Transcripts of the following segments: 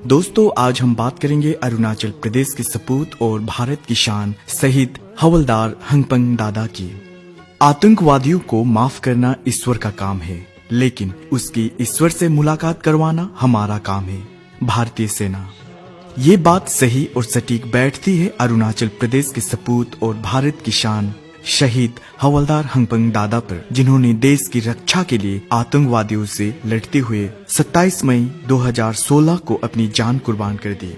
दोस्तों, आज हम बात करेंगे अरुणाचल प्रदेश के सपूत और भारत की शान शहीद हवलदार हंगपंग दादा की। आतंकवादियों को माफ करना ईश्वर का काम है, लेकिन उसकी ईश्वर से मुलाकात करवाना हमारा काम है, भारतीय सेना। ये बात सही और सटीक बैठती है अरुणाचल प्रदेश के सपूत और भारत की शान शहीद हवलदार हंगपंग दादा पर, जिन्होंने देश की रक्षा के लिए आतंकवादियों से लड़ते हुए 27 मई 2016 को अपनी जान कुर्बान कर दी।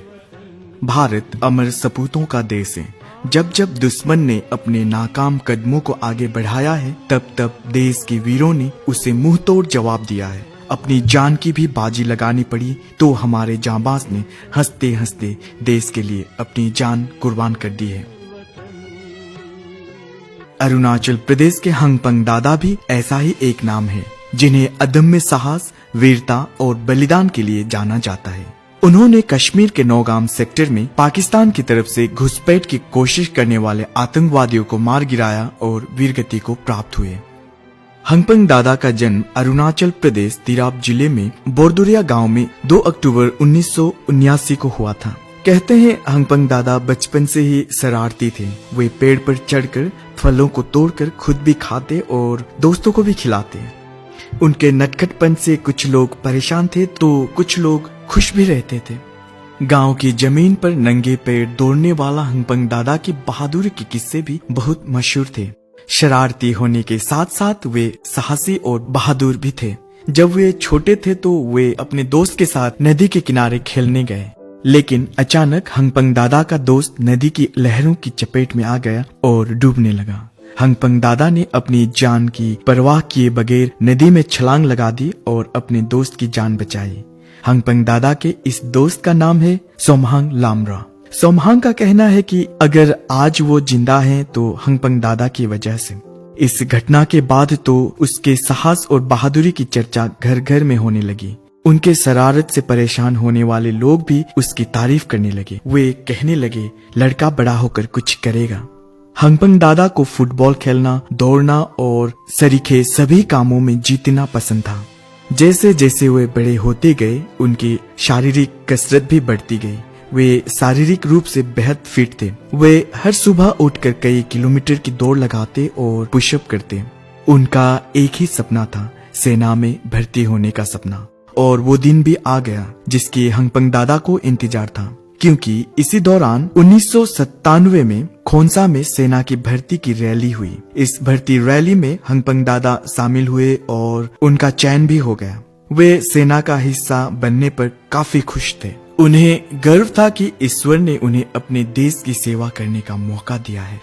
भारत अमर सपूतों का देश है। जब जब दुश्मन ने अपने नाकाम कदमों को आगे बढ़ाया है, तब तब देश के वीरों ने उसे मुंहतोड़ जवाब दिया है। अपनी जान की भी बाजी लगानी पड़ी तो हमारे जांबाज ने हंसते हंसते देश के लिए अपनी जान कुर्बान कर दी है। अरुणाचल प्रदेश के हंगपंग दादा भी ऐसा ही एक नाम है, जिन्हें अदम्य साहस, वीरता और बलिदान के लिए जाना जाता है। उन्होंने कश्मीर के नौगाम सेक्टर में पाकिस्तान की तरफ से घुसपैठ की कोशिश करने वाले आतंकवादियों को मार गिराया और वीरगति को प्राप्त हुए। हंगपंग दादा का जन्म अरुणाचल प्रदेश तिराप जिले में बोरदुरिया गांव में 2 अक्टूबर 1979 को हुआ था। कहते हैं हंगपंग दादा बचपन से ही शरारती थे। वे पेड़ पर चढ़कर फलों को तोड़कर खुद भी खाते और दोस्तों को भी खिलाते। उनके नटखटपन से कुछ लोग परेशान थे तो कुछ लोग खुश भी रहते थे। गांव की जमीन पर नंगे पैर दौड़ने वाला हंगपंग दादा की बहादुरी के किस्से भी बहुत मशहूर थे। शरारती होने के साथ साथ वे साहसी और बहादुर भी थे। जब वे छोटे थे तो वे अपने दोस्त के साथ नदी के किनारे खेलने गए, लेकिन अचानक हंगपंग दादा का दोस्त नदी की लहरों की चपेट में आ गया और डूबने लगा। हंगपंग दादा ने अपनी जान की परवाह किए बगैर नदी में छलांग लगा दी और अपने दोस्त की जान बचाई। हंगपंग दादा के इस दोस्त का नाम है सोमहांग लामरा। सोमहांग का कहना है कि अगर आज वो जिंदा हैं तो हंगपंग दादा की वजह से। इस घटना के बाद तो उसके साहस और बहादुरी की चर्चा घर घर में होने लगी। उनके शरारत से परेशान होने वाले लोग भी उसकी तारीफ करने लगे। वे कहने लगे, लड़का बड़ा होकर कुछ करेगा। हंगपंग दादा को फुटबॉल खेलना, दौड़ना और सरीखे सभी कामों में जीतना पसंद था। जैसे जैसे वे बड़े होते गए, उनकी शारीरिक कसरत भी बढ़ती गई। वे शारीरिक रूप से बेहद फिट थे। वे हर सुबह उठकर कई किलोमीटर की दौड़ लगाते और पुशअप करते। उनका एक ही सपना था, सेना में भर्ती होने का सपना। और वो दिन भी आ गया जिसकी हंगपंग दादा को इंतजार था, क्योंकि इसी दौरान 1997 में खोंसा में सेना की भर्ती की रैली हुई। इस भर्ती रैली में हंगपंग दादा शामिल हुए और उनका चयन भी हो गया। वे सेना का हिस्सा बनने पर काफी खुश थे। उन्हें गर्व था कि ईश्वर ने उन्हें अपने देश की सेवा करने का मौका दिया है।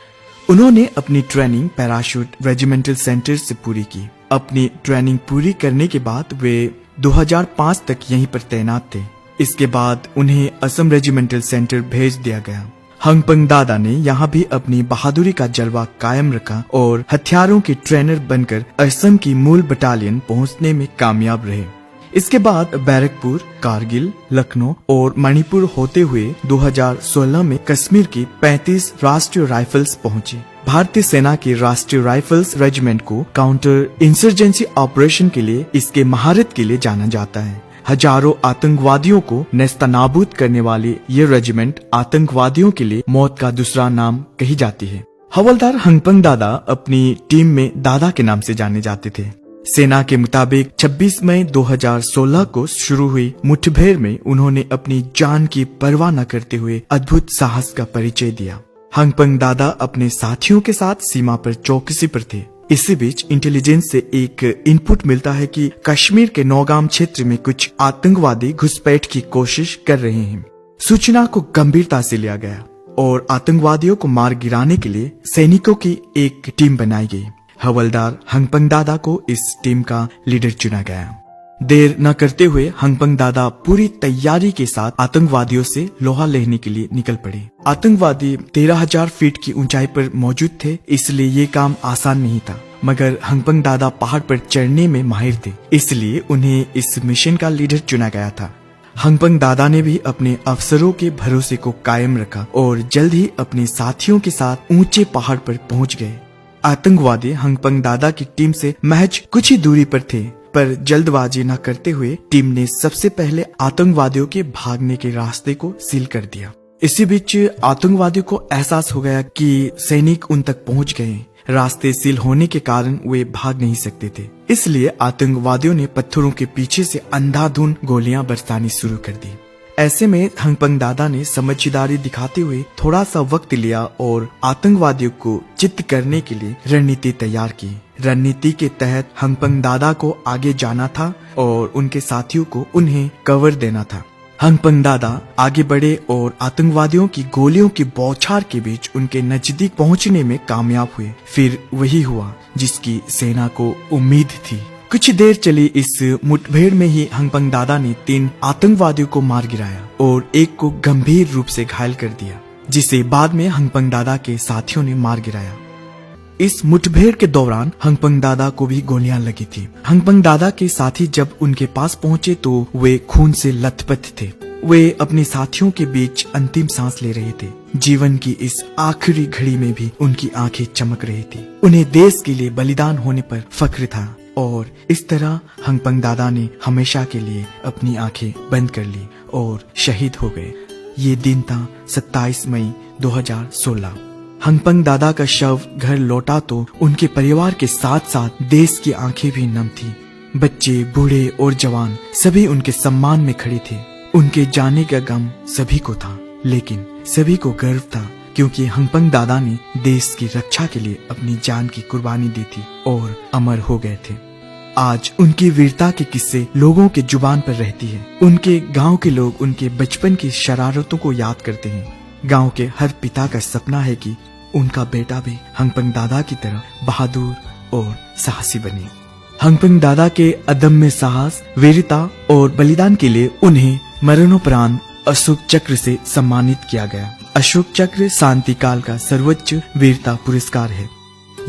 उन्होंने अपनी ट्रेनिंग पैराशूट रेजिमेंटल सेंटर से पूरी की। अपनी ट्रेनिंग पूरी करने के बाद वे 2005 तक यहीं पर तैनात थे। इसके बाद उन्हें असम रेजिमेंटल सेंटर भेज दिया गया। हंगपंग दादा ने यहाँ भी अपनी बहादुरी का जलवा कायम रखा और हथियारों के ट्रेनर बनकर असम की मूल बटालियन पहुँचने में कामयाब रहे। इसके बाद बैरकपुर, कारगिल, लखनऊ और मणिपुर होते हुए 2016 में कश्मीर की 35 राष्ट्रीय राइफल्स पहुंची। भारतीय सेना की राष्ट्रीय राइफल्स रेजिमेंट को काउंटर इंसर्जेंसी ऑपरेशन के लिए इसके महारत के लिए जाना जाता है। हजारों आतंकवादियों को नेस्तनाबूद करने वाली ये रेजिमेंट आतंकवादियों के लिए मौत का दूसरा नाम कही जाती है। हवलदार हंगपंग दादा अपनी टीम में दादा के नाम से जाने जाते थे। सेना के मुताबिक 26 मई 2016 को शुरू हुई मुठभेड़ में उन्होंने अपनी जान की परवाह न करते हुए अद्भुत साहस का परिचय दिया। हंगपंग दादा अपने साथियों के साथ सीमा पर चौकसी पर थे। इसी बीच इंटेलिजेंस से एक इनपुट मिलता है कि कश्मीर के नौगाम क्षेत्र में कुछ आतंकवादी घुसपैठ की कोशिश कर रहे हैं। सूचना को गंभीरता से लिया गया और आतंकवादियों को मार गिराने के लिए सैनिकों की एक टीम बनाई गई। हवलदार हंगपंग दादा को इस टीम का लीडर चुना गया। देर न करते हुए हंगपंग दादा पूरी तैयारी के साथ आतंकवादियों से लोहा लेने के लिए निकल पड़े। आतंकवादी 13,000 फीट की ऊंचाई पर मौजूद थे, इसलिए ये काम आसान नहीं था। मगर हंगपंग दादा पहाड़ पर चढ़ने में माहिर थे, इसलिए उन्हें इस मिशन का लीडर चुना गया था। हंगपंग दादा ने भी अपने अफसरों के भरोसे को कायम रखा और जल्द ही अपने साथियों के साथ ऊंचे पहाड़ पर पहुंच गए। आतंकवादी हंगपंग दादा की टीम से महज कुछ ही दूरी पर थे। पर जल्दबाजी न करते हुए टीम ने सबसे पहले आतंकवादियों के भागने के रास्ते को सील कर दिया। इसी बीच आतंकवादियों को एहसास हो गया कि सैनिक उन तक पहुंच गए। रास्ते सील होने के कारण वे भाग नहीं सकते थे, इसलिए आतंकवादियों ने पत्थरों के पीछे से अंधाधुंध गोलियां बरसानी शुरू कर दी। ऐसे में हंगपंग दादा ने समझदारी दिखाते हुए थोड़ा सा वक्त लिया और आतंकवादियों को चित्त करने के लिए रणनीति तैयार की। रणनीति के तहत हंगपंग दादा को आगे जाना था और उनके साथियों को उन्हें कवर देना था। हंगपंग दादा आगे बढ़े और आतंकवादियों की गोलियों की बौछार के बीच उनके नजदीक पहुंचने में कामयाब हुए। फिर वही हुआ जिसकी सेना को उम्मीद थी। कुछ देर चली इस मुठभेड़ में ही हंगपंग दादा ने 3 आतंकवादियों को मार गिराया और एक को गंभीर रूप से घायल कर दिया, जिसे बाद में हंगपंग दादा के साथियों ने मार गिराया। इस मुठभेड़ के दौरान हंगपंग दादा को भी गोलियां लगी थी। हंगपंग दादा के साथी जब उनके पास पहुंचे तो वे खून से लथपथ थे। वे अपने साथियों के बीच अंतिम सांस ले रहे थे। जीवन की इस आखिरी घड़ी में भी उनकी आंखें चमक रही थी। उन्हें देश के लिए बलिदान होने पर फख्र था और इस तरह हंगपंग दादा ने हमेशा के लिए अपनी आंखें बंद कर ली और शहीद हो गए। ये दिन था 27 मई 2016। हंगपंग दादा का शव घर लौटा तो उनके परिवार के साथ साथ देश की आंखें भी नम थी। बच्चे, बूढ़े और जवान सभी उनके सम्मान में खड़े थे। उनके जाने का गम सभी को था, लेकिन सभी को गर्व था क्योंकि हंगपंग दादा ने देश की रक्षा के लिए अपनी जान की कुर्बानी दी थी और अमर हो गए थे। आज उनकी वीरता के किस्से लोगों के जुबान पर रहती है। उनके गांव के लोग उनके बचपन की शरारतों को याद करते हैं। गांव के हर पिता का सपना है कि उनका बेटा भी हंगपंग दादा की तरह बहादुर और साहसी बने। हंगपंग दादा के अदम्य साहस, वीरता और बलिदान के लिए उन्हें मरणोपरांत अशोक चक्र से सम्मानित किया गया। अशोक चक्र शांति काल का सर्वोच्च वीरता पुरस्कार है।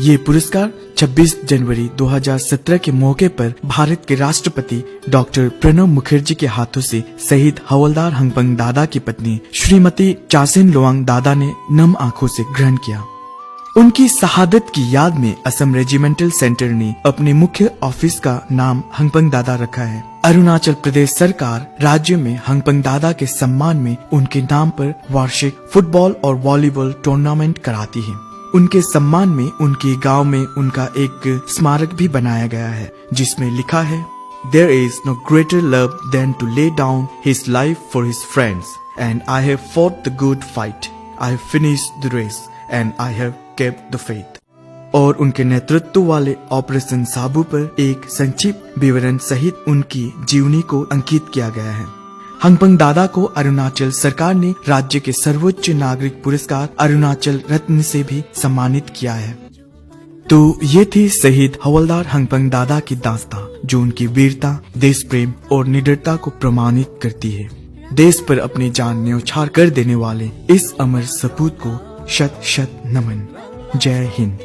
ये पुरस्कार 26 जनवरी 2017 के मौके पर भारत के राष्ट्रपति डॉक्टर प्रणब मुखर्जी के हाथों से शहीद हवलदार हंगपंग दादा की पत्नी श्रीमती चासेन लोवांग दादा ने नम आंखों से ग्रहण किया। उनकी शहादत की याद में असम रेजिमेंटल सेंटर ने अपने मुख्य ऑफिस का नाम हंगपंग दादा रखा है। अरुणाचल प्रदेश सरकार राज्य में हंगपंग दादा के सम्मान में उनके नाम पर वार्षिक फुटबॉल और वॉलीबॉल टूर्नामेंट कराती है। उनके सम्मान में उनके गांव में उनका एक स्मारक भी बनाया गया है, जिसमें लिखा है, There is no greater love than to lay down his life for his friends, and I have fought the good fight. I have finished the race, and I have kept the faith. और उनके नेतृत्व वाले operation साबू पर एक संक्षिप्त विवरण सहित उनकी जीवनी को अंकित किया गया है। हंगपंग दादा को अरुणाचल सरकार ने राज्य के सर्वोच्च नागरिक पुरस्कार अरुणाचल रत्न से भी सम्मानित किया है। तो ये थी शहीद हवलदार हंगपंग दादा की दास्तां, जो उनकी वीरता, देश प्रेम और निडरता को प्रमाणित करती है। देश पर अपनी जान न्यौछावर कर देने वाले इस अमर सपूत को शत शत नमन। जय हिंद।